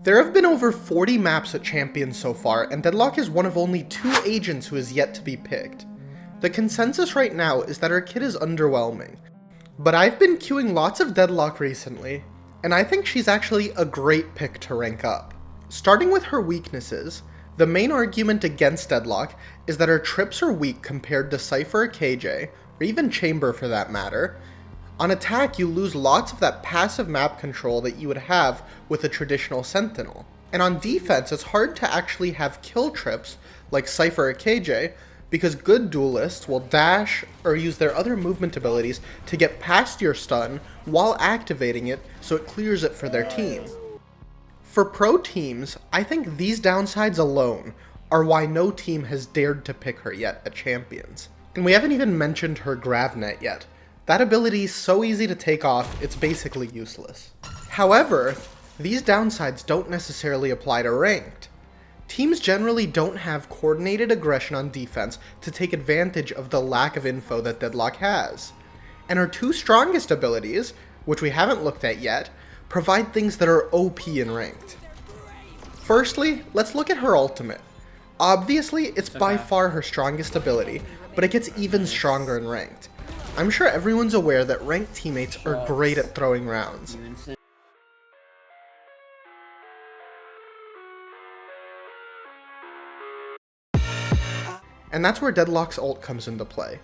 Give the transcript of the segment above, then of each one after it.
There have been over 40 maps at Champions so far, and Deadlock is one of only 2 agents who is yet to be picked. The consensus right now is that her kit is underwhelming, but I've been queuing lots of Deadlock recently, and I think she's actually a great pick to rank up. Starting with her weaknesses, the main argument against Deadlock is that her trips are weak compared to Cypher or KJ, or even Chamber for that matter. On attack, you lose lots of that passive map control that you would have with a traditional Sentinel. And on defense, it's hard to actually have kill trips like Cypher or KJ, because good duelists will dash or use their other movement abilities to get past your stun while activating it so it clears it for their team. For pro teams, I think these downsides alone are why no team has dared to pick her yet at Champions. And we haven't even mentioned her Gravnet yet. That ability is so easy to take off, it's basically useless. However, these downsides don't necessarily apply to ranked. Teams generally don't have coordinated aggression on defense to take advantage of the lack of info that Deadlock has. And her 2 strongest abilities, which we haven't looked at yet, provide things that are OP in ranked. Firstly, let's look at her ultimate. Obviously, it's by far her strongest ability, but it gets even stronger in ranked. I'm sure everyone's aware that ranked teammates are great at throwing rounds. And that's where Deadlock's ult comes into play.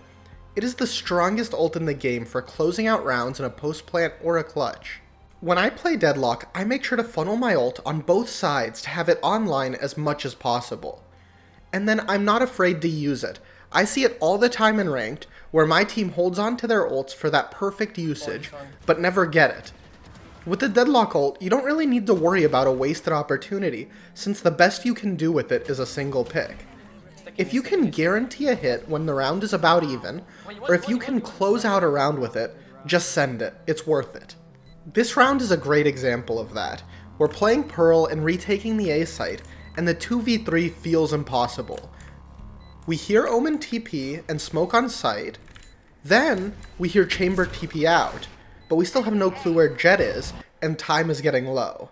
It is the strongest ult in the game for closing out rounds in a post-plant or a clutch. When I play Deadlock, I make sure to funnel my ult on both sides to have it online as much as possible. And then I'm not afraid to use it. I see it all the time in ranked, where my team holds on to their ults for that perfect usage, but never get it. With the Deadlock ult, you don't really need to worry about a wasted opportunity, since the best you can do with it is a single pick. If you can guarantee a hit when the round is about even, or if you can close out a round with it, just send it, it's worth it. This round is a great example of that. We're playing Pearl and retaking the A site, and the 2v3 feels impossible. We hear Omen TP and smoke on site, then we hear Chamber TP out, but we still have no clue where Jet is, and time is getting low.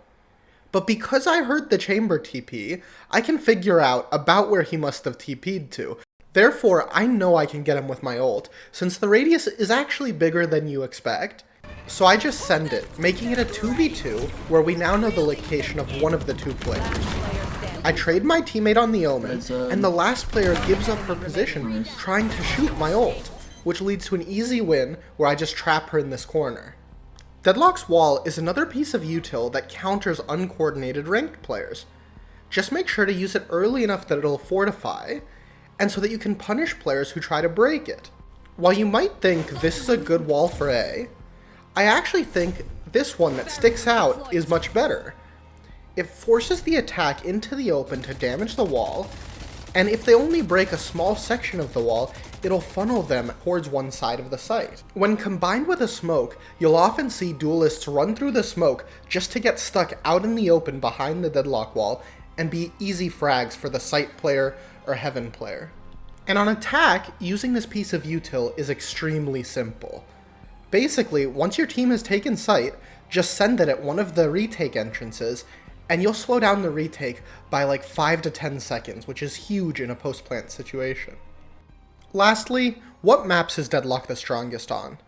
But because I heard the Chamber TP, I can figure out about where he must have TP'd to. Therefore, I know I can get him with my ult, since the radius is actually bigger than you expect. So I just send it, making it a 2v2, where we now know the location of one of the 2 players. I trade my teammate on the Omen, and the last player gives up her position trying to shoot my ult, which leads to an easy win where I just trap her in this corner. Deadlock's wall is another piece of util that counters uncoordinated ranked players. Just make sure to use it early enough that it'll fortify, and so that you can punish players who try to break it. While you might think this is a good wall for A, I actually think this one that sticks out is much better. It forces the attack into the open to damage the wall, and if they only break a small section of the wall, it'll funnel them towards one side of the site. When combined with a smoke, you'll often see duelists run through the smoke just to get stuck out in the open behind the Deadlock wall and be easy frags for the site player or heaven player. And on attack, using this piece of util is extremely simple. Basically, once your team has taken site, just send it at one of the retake entrances, and you'll slow down the retake by like 5 to 10 seconds, which is huge in a post-plant situation. Lastly, what maps is Deadlock the strongest on?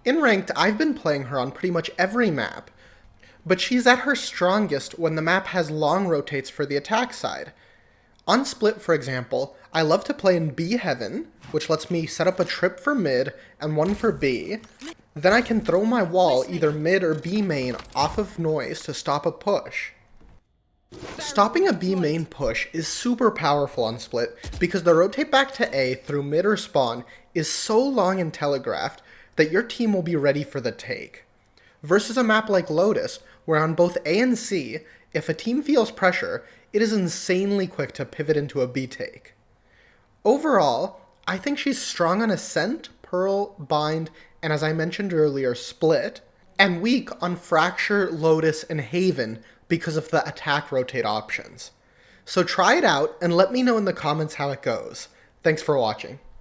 In ranked, I've been playing her on pretty much every map, but she's at her strongest when the map has long rotates for the attack side. On Split, for example, I love to play in B Heaven, which lets me set up a trip for mid and one for B. Then I can throw my wall either mid or B main off of noise to stop a push. Stopping a B main push is super powerful on Split because the rotate back to A through mid or spawn is so long and telegraphed that your team will be ready for the take. Versus a map like Lotus, where on both A and C, if a team feels pressure, it is insanely quick to pivot into a B take. Overall, I think she's strong on Ascent, Pearl, Bind, and as I mentioned earlier, Split, and weak on Fracture, Lotus, and Haven because of the attack rotate options. So try it out and let me know in the comments how it goes. Thanks for watching.